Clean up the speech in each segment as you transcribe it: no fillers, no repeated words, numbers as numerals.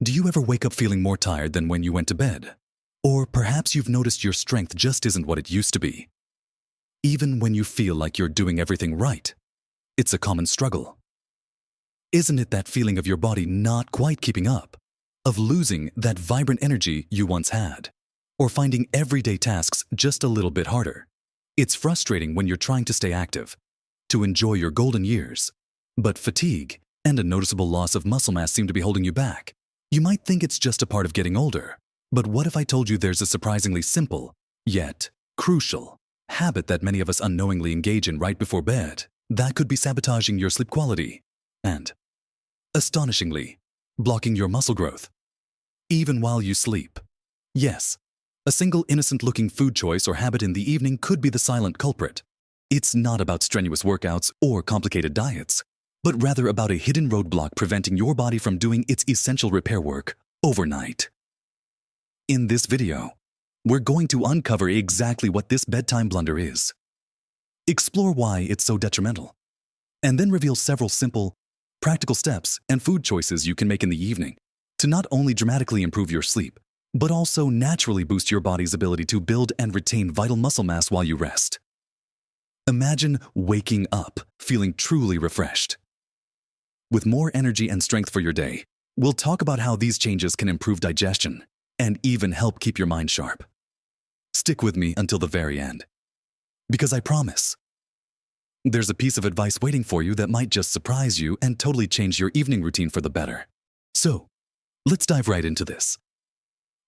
Do you ever wake up feeling more tired than when you went to bed? Or perhaps you've noticed your strength just isn't what it used to be. Even when you feel like you're doing everything right, it's a common struggle. Isn't it that feeling of your body not quite keeping up, of losing that vibrant energy you once had, or finding everyday tasks just a little bit harder? It's frustrating when you're trying to stay active, to enjoy your golden years, but fatigue and a noticeable loss of muscle mass seem to be holding you back. You might think it's just a part of getting older, but what if I told you there's a surprisingly simple, yet crucial, habit that many of us unknowingly engage in right before bed that could be sabotaging your sleep quality and, astonishingly, blocking your muscle growth, even while you sleep? Yes, a single innocent-looking food choice or habit in the evening could be the silent culprit. It's not about strenuous workouts or complicated diets, but rather about a hidden roadblock preventing your body from doing its essential repair work overnight. In this video, we're going to uncover exactly what this bedtime blunder is, explore why it's so detrimental, and then reveal several simple, practical steps and food choices you can make in the evening to not only dramatically improve your sleep, but also naturally boost your body's ability to build and retain vital muscle mass while you rest. Imagine waking up feeling truly refreshed, with more energy and strength for your day. We'll talk about how these changes can improve digestion and even help keep your mind sharp. Stick with me until the very end, because I promise, there's a piece of advice waiting for you that might just surprise you and totally change your evening routine for the better. So, let's dive right into this.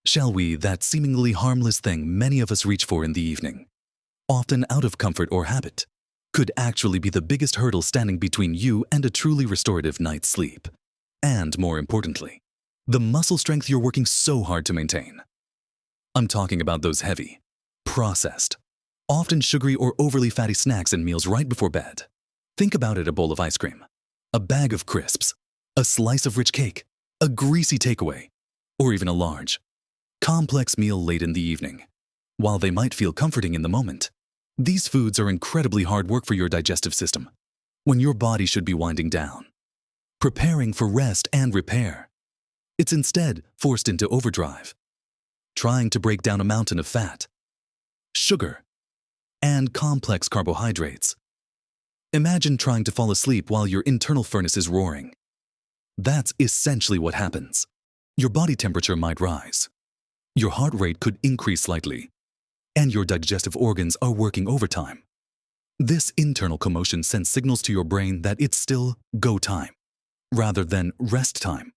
Shall we? That seemingly harmless thing many of us reach for in the evening, often out of comfort or habit, could actually be the biggest hurdle standing between you and a truly restorative night's sleep. And more importantly, the muscle strength you're working so hard to maintain. I'm talking about those heavy, processed, often sugary or overly fatty snacks and meals right before bed. Think about it: a bowl of ice cream, a bag of crisps, a slice of rich cake, a greasy takeaway, or even a large, complex meal late in the evening. While they might feel comforting in the moment, these foods are incredibly hard work for your digestive system when your body should be winding down, preparing for rest and repair. It's instead forced into overdrive, trying to break down a mountain of fat, sugar, and complex carbohydrates. Imagine trying to fall asleep while your internal furnace is roaring. That's essentially what happens. Your body temperature might rise, your heart rate could increase slightly, and your digestive organs are working overtime. This internal commotion sends signals to your brain that it's still go time, rather than rest time.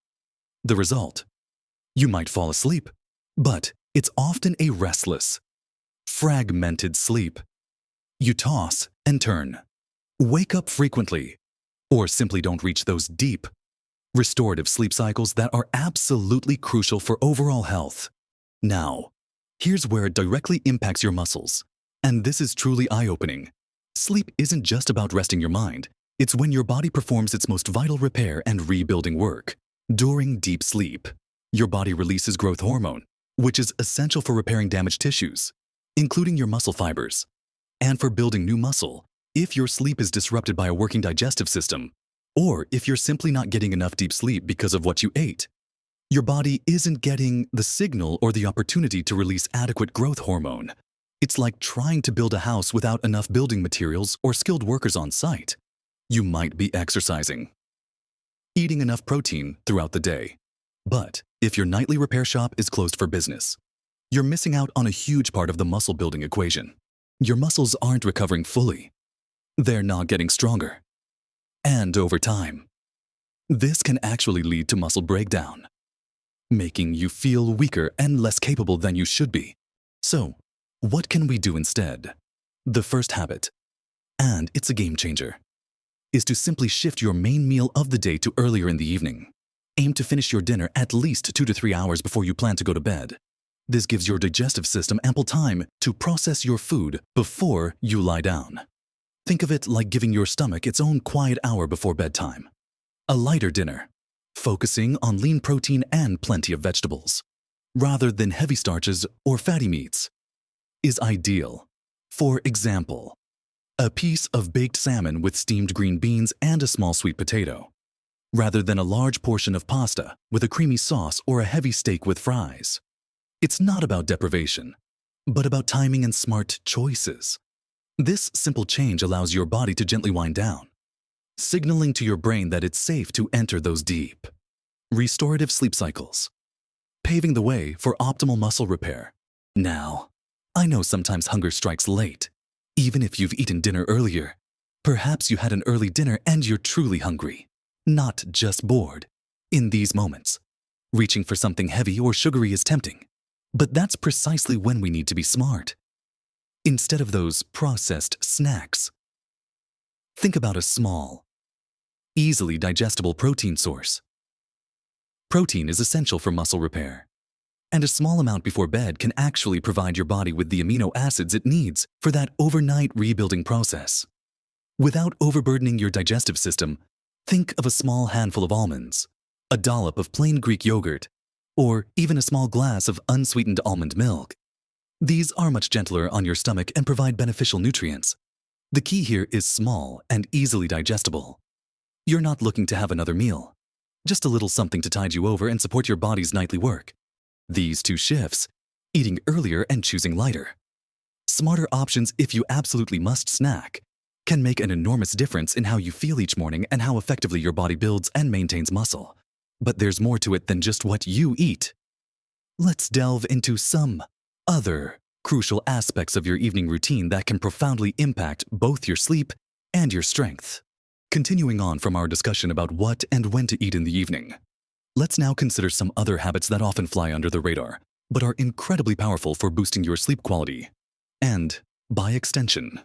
The result? You might fall asleep, but it's often a restless, fragmented sleep. You toss and turn, wake up frequently, or simply don't reach those deep, restorative sleep cycles that are absolutely crucial for overall health. Now, here's where it directly impacts your muscles, and this is truly eye-opening. Sleep isn't just about resting your mind. It's when your body performs its most vital repair and rebuilding work. During deep sleep, your body releases growth hormone, which is essential for repairing damaged tissues, including your muscle fibers, and for building new muscle. If your sleep is disrupted by a working digestive system, or if you're simply not getting enough deep sleep because of what you ate, your body isn't getting the signal or the opportunity to release adequate growth hormone. It's like trying to build a house without enough building materials or skilled workers on site. You might be exercising, eating enough protein throughout the day, but if your nightly repair shop is closed for business, you're missing out on a huge part of the muscle building equation. Your muscles aren't recovering fully. They're not getting stronger. And over time, this can actually lead to muscle breakdown, making you feel weaker and less capable than you should be. So, what can we do instead? The first habit, and it's a game changer, is to simply shift your main meal of the day to earlier in the evening. Aim to finish your dinner at least 2 to 3 hours before you plan to go to bed. This gives your digestive system ample time to process your food before you lie down. Think of it like giving your stomach its own quiet hour before bedtime. A lighter dinner, focusing on lean protein and plenty of vegetables, rather than heavy starches or fatty meats, is ideal. For example, a piece of baked salmon with steamed green beans and a small sweet potato, rather than a large portion of pasta with a creamy sauce or a heavy steak with fries. It's not about deprivation, but about timing and smart choices. This simple change allows your body to gently wind down, signaling to your brain that it's safe to enter those deep, restorative sleep cycles, paving the way for optimal muscle repair. Now, I know sometimes hunger strikes late, even if you've eaten dinner earlier. Perhaps you had an early dinner and you're truly hungry, not just bored. In these moments, reaching for something heavy or sugary is tempting, but that's precisely when we need to be smart. Instead of those processed snacks, think about a small, easily digestible protein source. Protein is essential for muscle repair, and a small amount before bed can actually provide your body with the amino acids it needs for that overnight rebuilding process. Without overburdening your digestive system, think of a small handful of almonds, a dollop of plain Greek yogurt, or even a small glass of unsweetened almond milk. These are much gentler on your stomach and provide beneficial nutrients. The key here is small and easily digestible. You're not looking to have another meal, just a little something to tide you over and support your body's nightly work. These two shifts, eating earlier and choosing lighter, smarter options if you absolutely must snack, can make an enormous difference in how you feel each morning and how effectively your body builds and maintains muscle. But there's more to it than just what you eat. Let's delve into some other crucial aspects of your evening routine that can profoundly impact both your sleep and your strength. Continuing on from our discussion about what and when to eat in the evening, let's now consider some other habits that often fly under the radar, but are incredibly powerful for boosting your sleep quality and, by extension,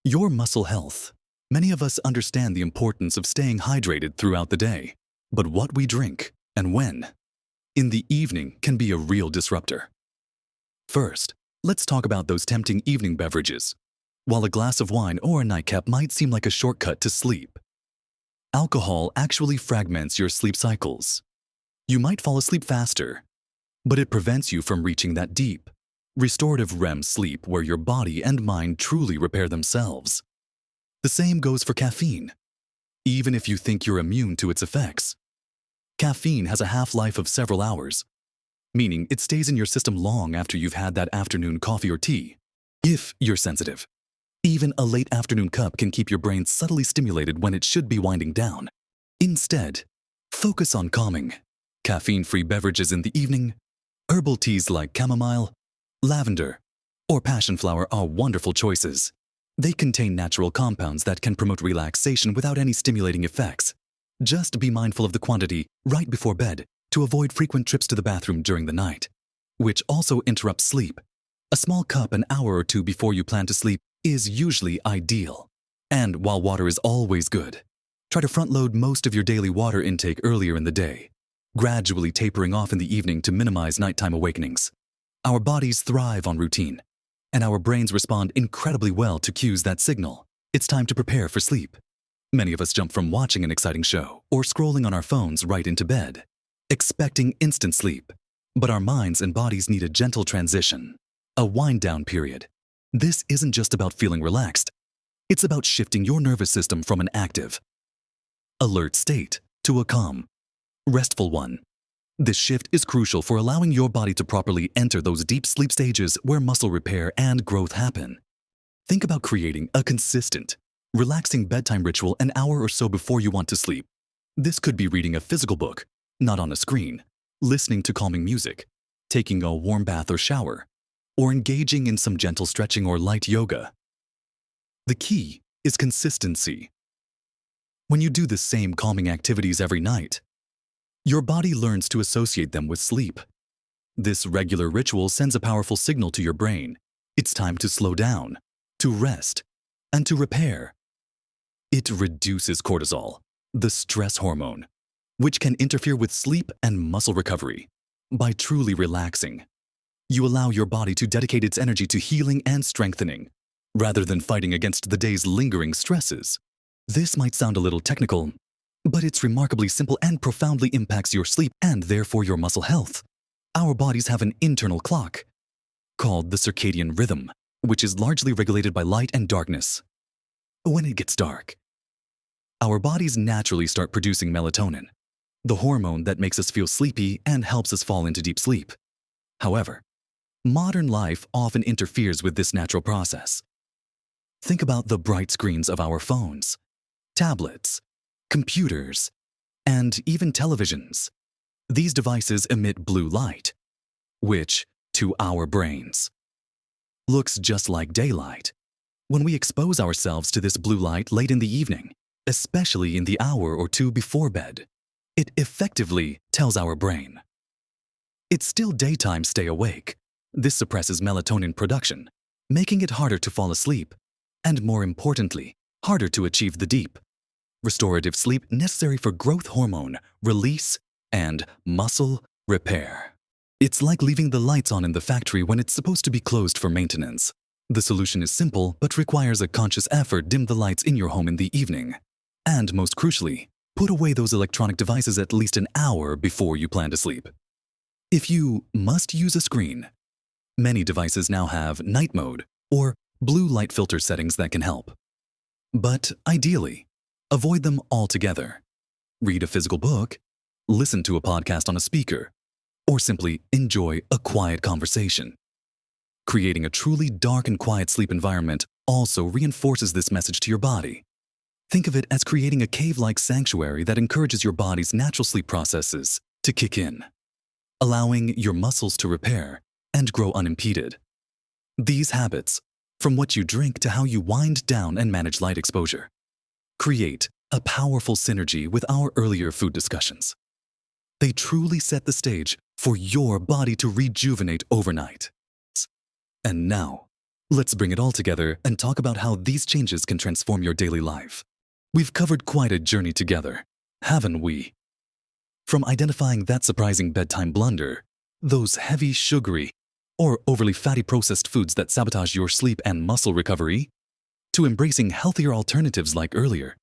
your muscle health. Many of us understand the importance of staying hydrated throughout the day, but what we drink and when in the evening can be a real disruptor. First, let's talk about those tempting evening beverages. While a glass of wine or a nightcap might seem like a shortcut to sleep, alcohol actually fragments your sleep cycles. You might fall asleep faster, but it prevents you from reaching that deep, restorative REM sleep where your body and mind truly repair themselves. The same goes for caffeine. Even if you think you're immune to its effects, caffeine has a half-life of several hours, meaning it stays in your system long after you've had that afternoon coffee or tea. If you're sensitive, even a late afternoon cup can keep your brain subtly stimulated when it should be winding down. Instead, focus on calming, caffeine-free beverages in the evening. Herbal teas like chamomile, lavender, or passion flower are wonderful choices. They contain natural compounds that can promote relaxation without any stimulating effects. Just be mindful of the quantity right before bed to avoid frequent trips to the bathroom during the night, which also interrupts sleep. A small cup an hour or two before you plan to sleep is usually ideal. And while water is always good, try to front-load most of your daily water intake earlier in the day, gradually tapering off in the evening to minimize nighttime awakenings. Our bodies thrive on routine, and our brains respond incredibly well to cues that signal it's time to prepare for sleep. Many of us jump from watching an exciting show or scrolling on our phones right into bed, expecting instant sleep. But our minds and bodies need a gentle transition, a wind-down period. This isn't just about feeling relaxed. It's about shifting your nervous system from an active, alert state to a calm, restful one. This shift is crucial for allowing your body to properly enter those deep sleep stages where muscle repair and growth happen. Think about creating a consistent, relaxing bedtime ritual an hour or so before you want to sleep. This could be reading a physical book, not on a screen, listening to calming music, taking a warm bath or shower, or engaging in some gentle stretching or light yoga. The key is consistency. When you do the same calming activities every night, your body learns to associate them with sleep. This regular ritual sends a powerful signal to your brain. It's time to slow down, to rest, and to repair. It reduces cortisol, the stress hormone, which can interfere with sleep and muscle recovery. By truly relaxing, you allow your body to dedicate its energy to healing and strengthening, rather than fighting against the day's lingering stresses. This might sound a little technical, but it's remarkably simple and profoundly impacts your sleep and therefore your muscle health. Our bodies have an internal clock called the circadian rhythm, which is largely regulated by light and darkness. When it gets dark, our bodies naturally start producing melatonin, the hormone that makes us feel sleepy and helps us fall into deep sleep. However, modern life often interferes with this natural process. Think about the bright screens of our phones, tablets, computers, and even televisions. These devices emit blue light, which, to our brains, looks just like daylight. When we expose ourselves to this blue light late in the evening, especially in the hour or two before bed, it effectively tells our brain, "It's still daytime, stay awake." This suppresses melatonin production, making it harder to fall asleep, and more importantly, harder to achieve the deep, restorative sleep necessary for growth hormone release and muscle repair. It's like leaving the lights on in the factory when it's supposed to be closed for maintenance. The solution is simple but requires a conscious effort. Dim the lights in your home in the evening. And most crucially, put away those electronic devices at least an hour before you plan to sleep. If you must use a screen, many devices now have night mode or blue light filter settings that can help. But ideally, avoid them altogether. Read a physical book, listen to a podcast on a speaker, or simply enjoy a quiet conversation. Creating a truly dark and quiet sleep environment also reinforces this message to your body. Think of it as creating a cave-like sanctuary that encourages your body's natural sleep processes to kick in, allowing your muscles to repair and grow unimpeded. These habits, from what you drink to how you wind down and manage light exposure, create a powerful synergy with our earlier food discussions. They truly set the stage for your body to rejuvenate overnight. And now, let's bring it all together and talk about how these changes can transform your daily life. We've covered quite a journey together, haven't we? From identifying that surprising bedtime blunder, those heavy, sugary, or overly fatty processed foods that sabotage your sleep and muscle recovery, to embracing healthier alternatives like earlier,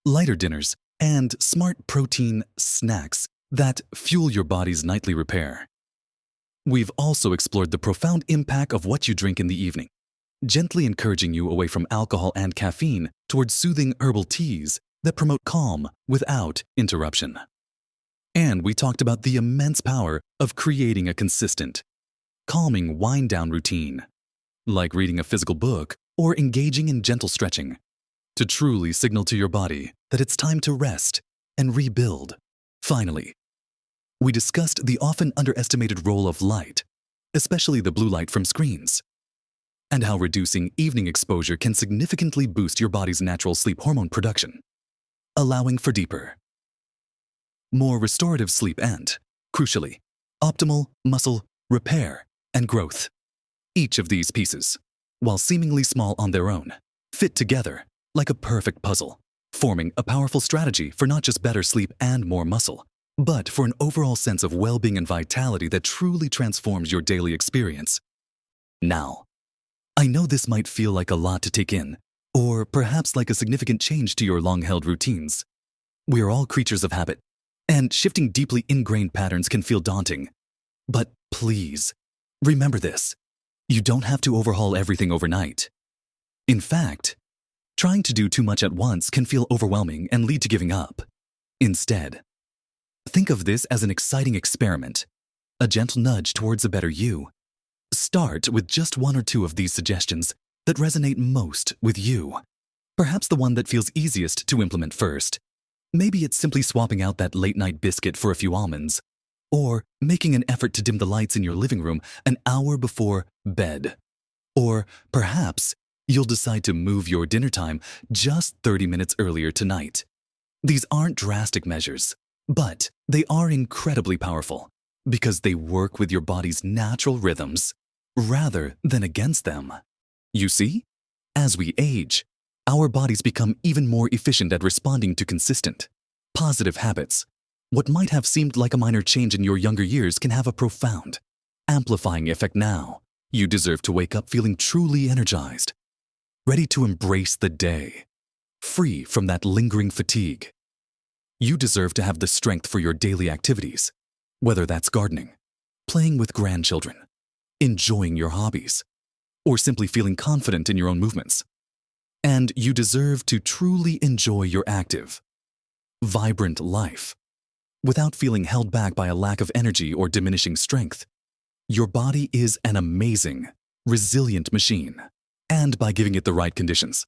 lighter dinners, and smart protein snacks that fuel your body's nightly repair. We've also explored the profound impact of what you drink in the evening, gently encouraging you away from alcohol and caffeine towards soothing herbal teas that promote calm without interruption. And we talked about the immense power of creating a consistent, calming wind-down routine, like reading a physical book or engaging in gentle stretching, to truly signal to your body that it's time to rest and rebuild. Finally, we discussed the often underestimated role of light, especially the blue light from screens, and how reducing evening exposure can significantly boost your body's natural sleep hormone production, allowing for deeper, more restorative sleep and, crucially, optimal muscle repair and growth. Each of these pieces, while seemingly small on their own, fit together like a perfect puzzle, forming a powerful strategy for not just better sleep and more muscle, but for an overall sense of well-being and vitality that truly transforms your daily experience. Now, I know this might feel like a lot to take in, or perhaps like a significant change to your long-held routines. We are all creatures of habit, and shifting deeply ingrained patterns can feel daunting. But please, remember this. You don't have to overhaul everything overnight. In fact, trying to do too much at once can feel overwhelming and lead to giving up. Instead, think of this as an exciting experiment, a gentle nudge towards a better you. Start with just one or two of these suggestions that resonate most with you. Perhaps the one that feels easiest to implement first. Maybe it's simply swapping out that late-night biscuit for a few almonds, or making an effort to dim the lights in your living room an hour before bed. Or perhaps you'll decide to move your dinner time just 30 minutes earlier tonight. These aren't drastic measures, but they are incredibly powerful because they work with your body's natural rhythms rather than against them. You see, as we age, our bodies become even more efficient at responding to consistent, positive habits. What might have seemed like a minor change in your younger years can have a profound, amplifying effect now. You deserve to wake up feeling truly energized, ready to embrace the day, free from that lingering fatigue. You deserve to have the strength for your daily activities, whether that's gardening, playing with grandchildren, enjoying your hobbies, or simply feeling confident in your own movements. And you deserve to truly enjoy your active, vibrant life without feeling held back by a lack of energy or diminishing strength. Your body is an amazing, resilient machine. And by giving it the right conditions,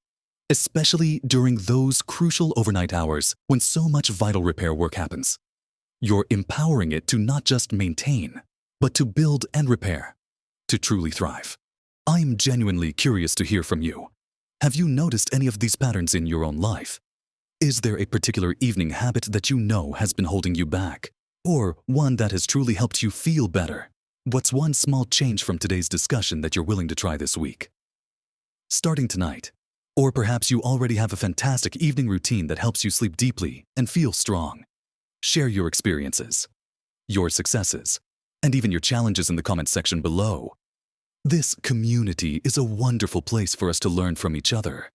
especially during those crucial overnight hours when so much vital repair work happens, you're empowering it to not just maintain, but to build and repair, to truly thrive. I'm genuinely curious to hear from you. Have you noticed any of these patterns in your own life? Is there a particular evening habit that you know has been holding you back, or one that has truly helped you feel better? What's one small change from today's discussion that you're willing to try this week? Starting tonight, or perhaps you already have a fantastic evening routine that helps you sleep deeply and feel strong. Share your experiences, your successes, and even your challenges in the comment section below. This community is a wonderful place for us to learn from each other,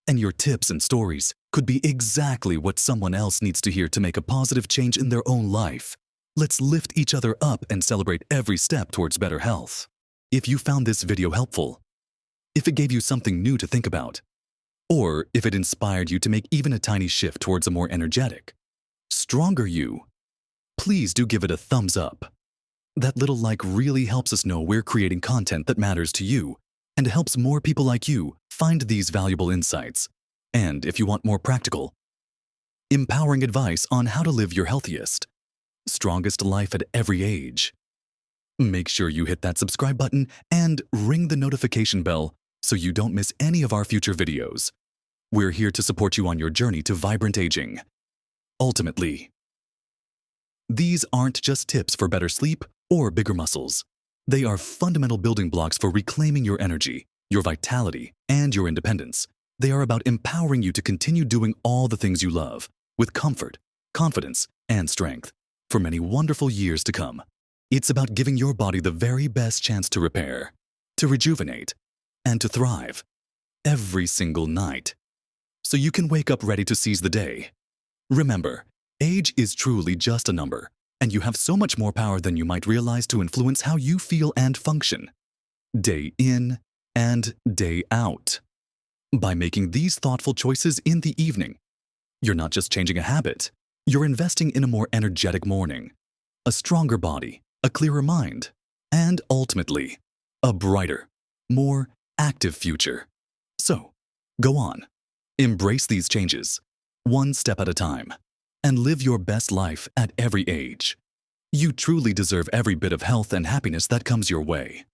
and your tips and stories could be exactly what someone else needs to hear to make a positive change in their own life. Let's lift each other up and celebrate every step towards better health. If you found this video helpful, if it gave you something new to think about, or if it inspired you to make even a tiny shift towards a more energetic, stronger you, please do give it a thumbs up. That little like really helps us know we're creating content that matters to you and helps more people like you find these valuable insights. And if you want more practical, empowering advice on how to live your healthiest, strongest life at every age, make sure you hit that subscribe button and ring the notification bell so you don't miss any of our future videos. We're here to support you on your journey to vibrant aging. Ultimately, these aren't just tips for better sleep or bigger muscles. They are fundamental building blocks for reclaiming your energy, your vitality, and your independence. They are about empowering you to continue doing all the things you love with comfort, confidence, and strength for many wonderful years to come. It's about giving your body the very best chance to repair, to rejuvenate, and to thrive every single night, so you can wake up ready to seize the day. Remember, age is truly just a number, and you have so much more power than you might realize to influence how you feel and function, day in and day out. By making these thoughtful choices in the evening, you're not just changing a habit, you're investing in a more energetic morning, a stronger body, a clearer mind, and ultimately, a brighter, more active future. So, go on, embrace these changes, one step at a time, and live your best life at every age. You truly deserve every bit of health and happiness that comes your way.